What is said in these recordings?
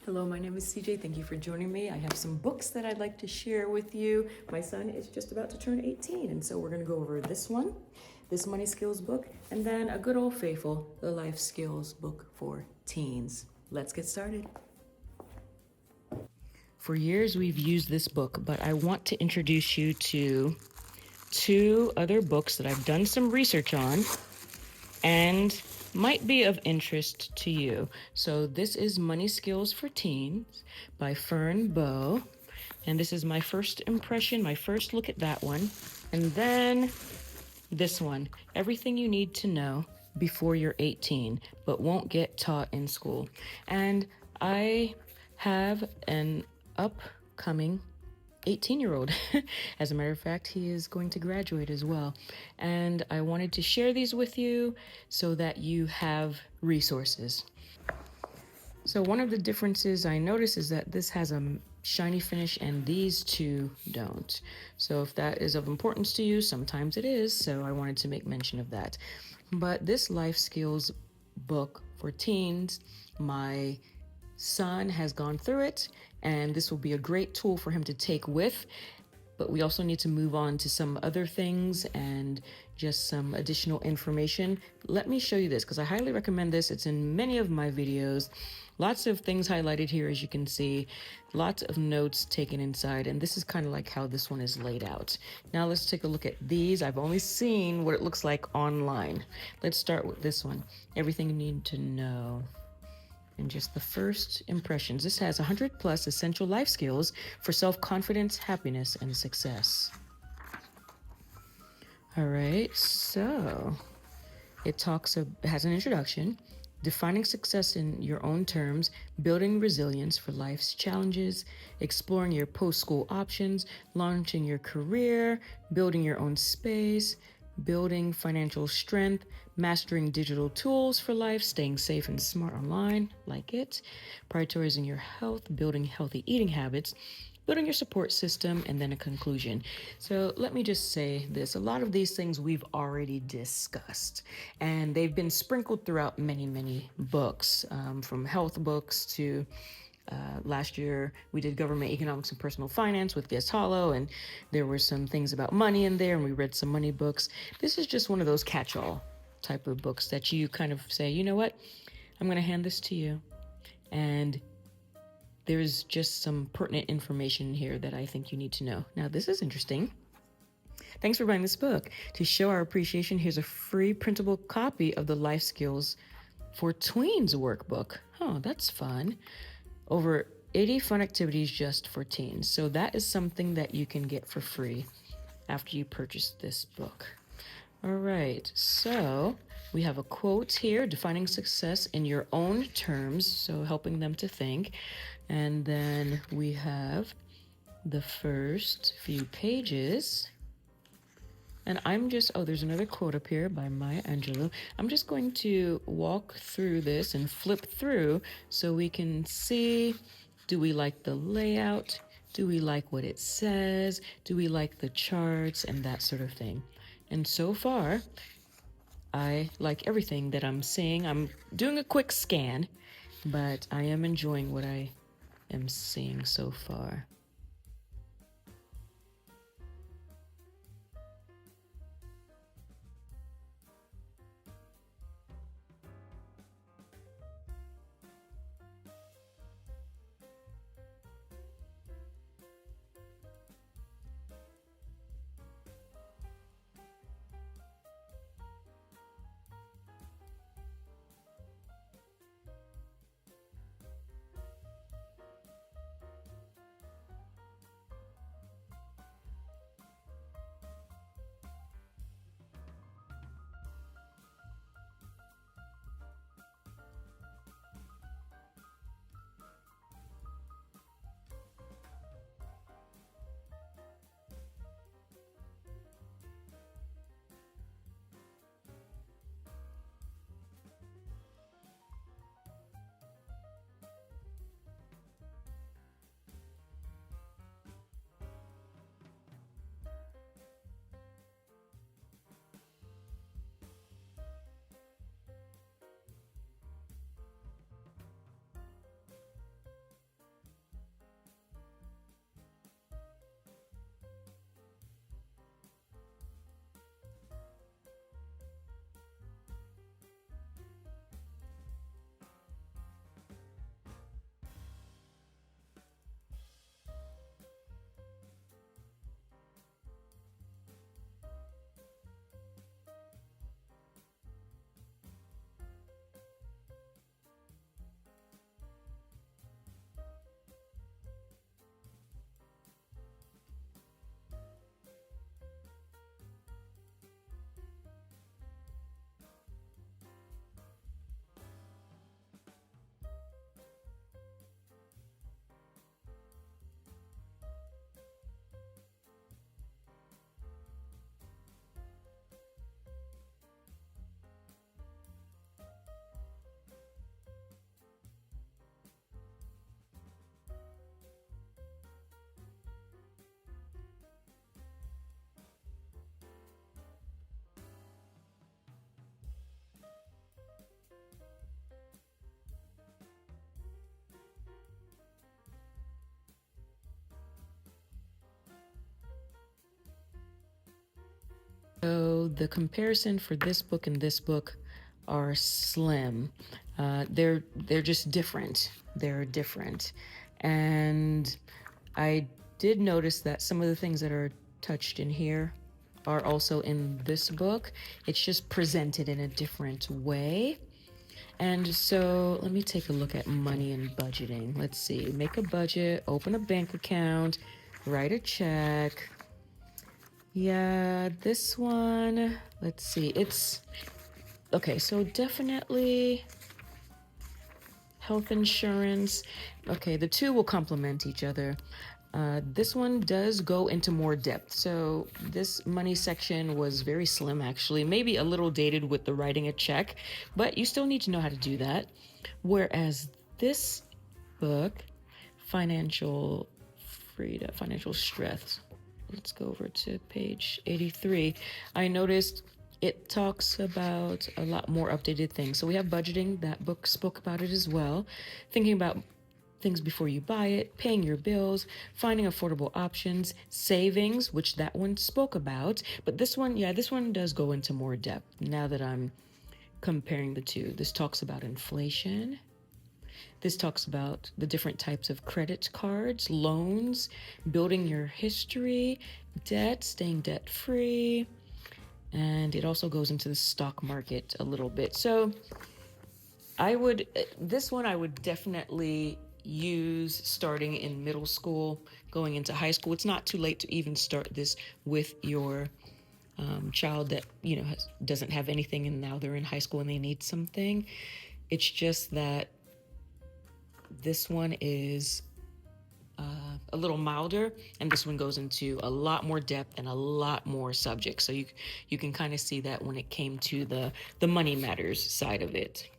Hello, my name is CJ. Thank you for joining me. I have some books that I'd like to share with you. My son is just about to turn 18, and so we're going to go over this one, this money skills book, and then a good old faithful, the life skills book for teens. Let's get started. For years, we've used this book, but I want to introduce you to two other books that I've done some research on and might be of interest to you. So this is Money Skills for Teens by Fern Bow. And this is my first impression, my first look at that one. And then this one, Everything You Need to Know Before You're 18, but Won't Get Taught in School. And I have an upcoming 18-year-old. As a matter of fact, he is going to graduate as well. And I wanted to share these with you so that you have resources. So one of the differences I notice is that this has a shiny finish and these two don't. So if that is of importance to you, sometimes it is, so I wanted to make mention of that. But this life skills book for teens, my son has gone through it, and this will be a great tool for him to take with. But we also need to move on to some other things and just some additional information. Let me show you this because I highly recommend this. It's in many of my videos. Lots of things highlighted here, as you can see. Lots of notes taken inside, and this is kind of like how this one is laid out. Now let's take a look at these. I've only seen what it looks like online. Let's start with this one. Everything You Need to Know. And just the first impressions. This has 100 plus essential life skills for self-confidence, happiness, and success. All right, so it has an introduction, defining success in your own terms, building resilience for life's challenges, exploring your post-school options, launching your career, building your own space, building financial strength, mastering digital tools for life, staying safe and smart online, like it, prioritizing your health, building healthy eating habits, building your support system, and then a conclusion. So let me just say this. A lot of these things we've already discussed, and they've been sprinkled throughout many, many books, from health books to last year, we did government economics and personal finance with V.S. Hollow, and there were some things about money in there, and we read some money books. This is just one of those catch-all type of books that you kind of say, you know what, I'm going to hand this to you, and there's just some pertinent information here that I think you need to know. Now, this is interesting. Thanks for buying this book. To show our appreciation, here's a free printable copy of the Life Skills for Tweens workbook. Oh, that's fun. Over 80 fun activities just for teens. So that is something that you can get for free after you purchase this book. All right, so we have a quote here, defining success in your own terms, so helping them to think. And then we have the first few pages. And there's another quote up here by Maya Angelou. I'm just going to walk through this and flip through so we can see, do we like the layout? Do we like what it says? Do we like the charts and that sort of thing? And so far, I like everything that I'm seeing. I'm doing a quick scan, but I am enjoying what I am seeing so far. the comparison for this book and this book are slim. They're just different. They're different, and I did notice that some of the things that are touched in here are also in this book. It's just presented in a different way. And so let me take a look at money and budgeting. Let's see. Make a budget, open a bank account, write a check. Yeah, this one, let's see. It's okay, so definitely health insurance. Okay, the two will complement each other. This one does go into more depth. So this money section was very slim, actually, maybe a little dated with the writing a check, but you still need to know how to do that. Whereas this book, Financial Freedom, Financial Strength, let's go over to page 83. I noticed it talks about a lot more updated things. So we have budgeting, that book spoke about it as well. Thinking about things before you buy it, paying your bills, finding affordable options, savings, which that one spoke about. But this one, yeah, this one does go into more depth now that I'm comparing the two. This talks about inflation. This talks about the different types of credit cards, loans, building your history, debt, staying debt free. And it also goes into the stock market a little bit. So this one I would definitely use starting in middle school, going into high school. It's not too late to even start this with your child that, doesn't have anything and now they're in high school and they need something. It's just that this one is a little milder, and this one goes into a lot more depth and a lot more subjects. So you can kind of see that when it came to the money matters side of it.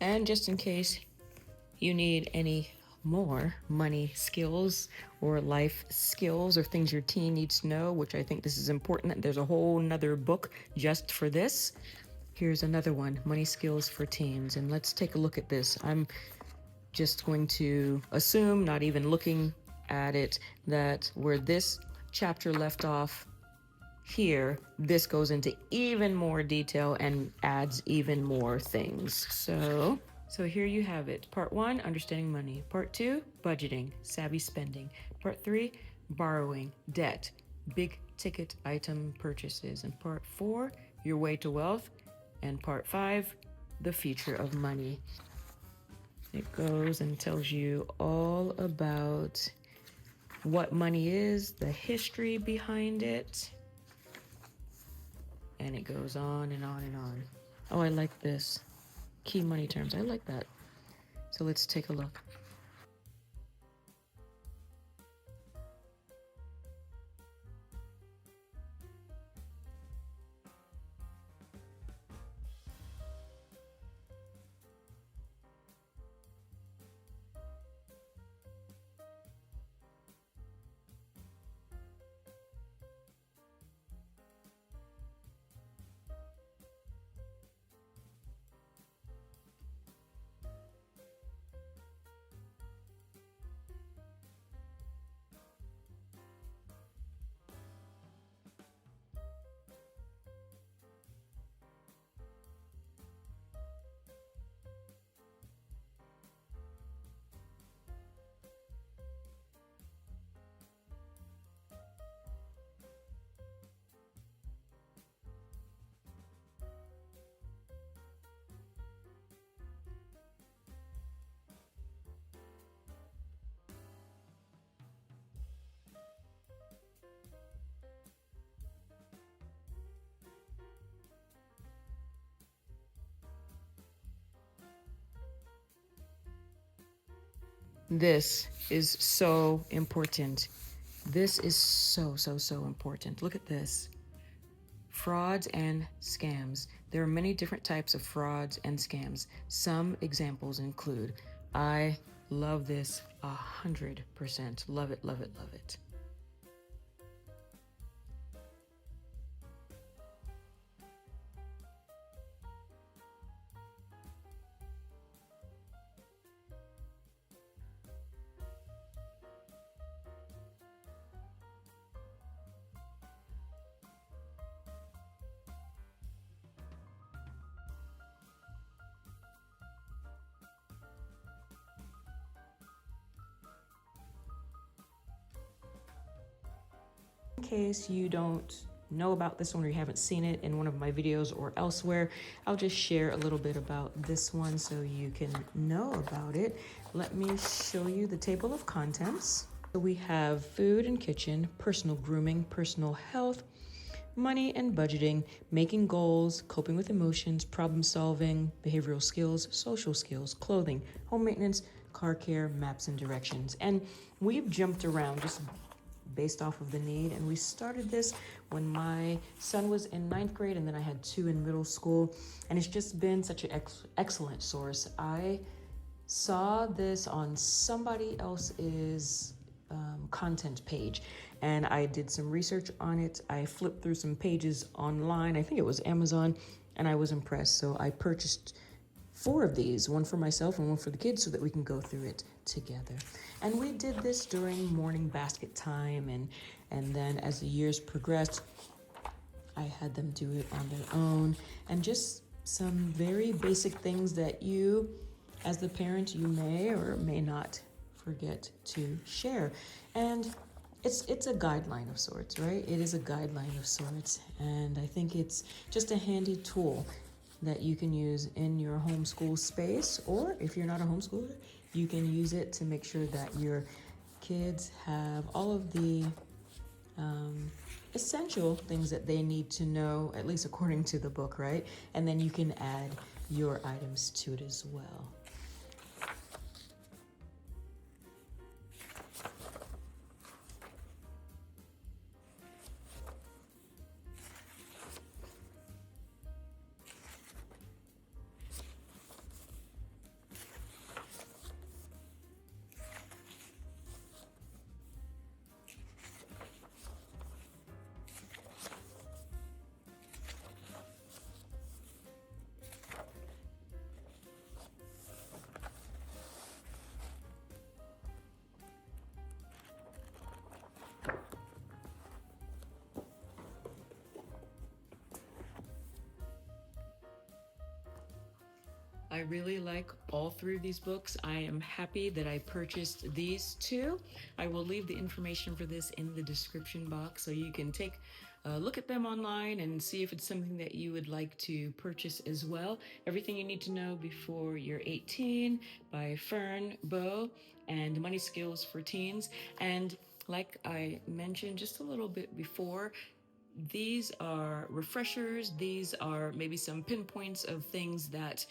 And just in case you need any more money skills or life skills or things your teen needs to know, which I think this is important, there's a whole nother book just for this. Here's another one, Money Skills for Teens. And let's take a look at this. I'm just going to assume, not even looking at it, that where this chapter left off here, this goes into even more detail and adds even more things. So here you have it. Part 1, understanding money. Part 2, budgeting, savvy spending. Part 3, borrowing, debt, big ticket item purchases. And Part 4, your way to wealth. And Part 5, the future of money. It goes and tells you all about what money is, the history behind it, and it goes on and on and on. Oh, I like this. Key money terms. I like that. So let's take a look. This is so important. This is so, so, so important. Look at this. Frauds and scams. There are many different types of frauds and scams. Some examples include, I love this 100%. Love it, love it, love it. In case you don't know about this one or you haven't seen it in one of my videos or elsewhere, I'll just share a little bit about this one so you can know about it. Let me show you the table of contents. So we have food and kitchen, personal grooming, personal health, money and budgeting, making goals, coping with emotions, problem solving, behavioral skills, social skills, clothing, home maintenance, car care, maps and directions. And we've jumped around just based off of the need. And we started this when my son was in 9th grade, and then I had 2 in middle school. And it's just been such an excellent source. I saw this on somebody else's content page, and I did some research on it. I flipped through some pages online. I think it was Amazon, and I was impressed. So I purchased 4 of these, one for myself and one for the kids, so that we can go through it together. And we did this during morning basket time, and then as the years progressed, I had them do it on their own, and just some very basic things that you, as the parent, you may or may not forget to share. And it's a guideline of sorts, right? It is a guideline of sorts, and I think it's just a handy tool that you can use in your homeschool space, or if you're not a homeschooler, you can use it to make sure that your kids have all of the essential things that they need to know, at least according to the book, right? And then you can add your items to it as well. I really like all 3 of these books. I am happy that I purchased these 2. I will leave the information for this in the description box so you can take a look at them online and see if it's something that you would like to purchase as well. Everything You Need to Know Before You're 18 by Fern Bow, and Money Skills for Teens. And like I mentioned just a little bit before, these are refreshers. These are maybe some pinpoints of things that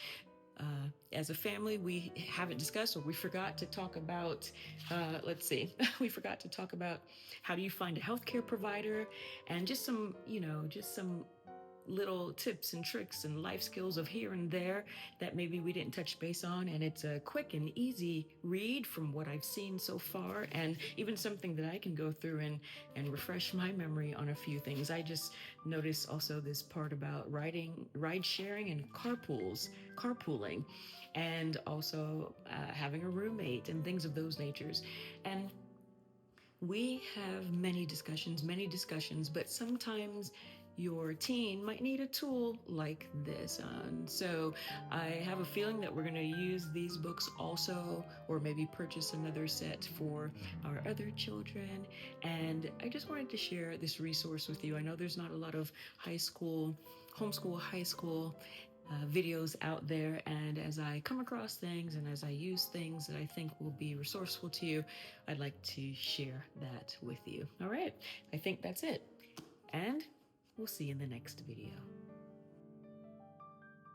as a family, we haven't discussed, or we forgot to talk about. Let's see, we forgot to talk about how do you find a healthcare provider, and just some, just some little tips and tricks and life skills of here and there that maybe we didn't touch base on. And it's a quick and easy read from what I've seen so far, and even something that I can go through and refresh my memory on a few things. I just noticed also this part about ride sharing and carpooling, and also having a roommate and things of those natures. And we have many discussions, but sometimes your teen might need a tool like this. And so I have a feeling that we're going to use these books also, or maybe purchase another set for our other children. And I just wanted to share this resource with you. I know there's not a lot of homeschool high school videos out there, and as I come across things and as I use things that I think will be resourceful to you, I'd like to share that with you. All right, I think that's it, and we'll see you in the next video.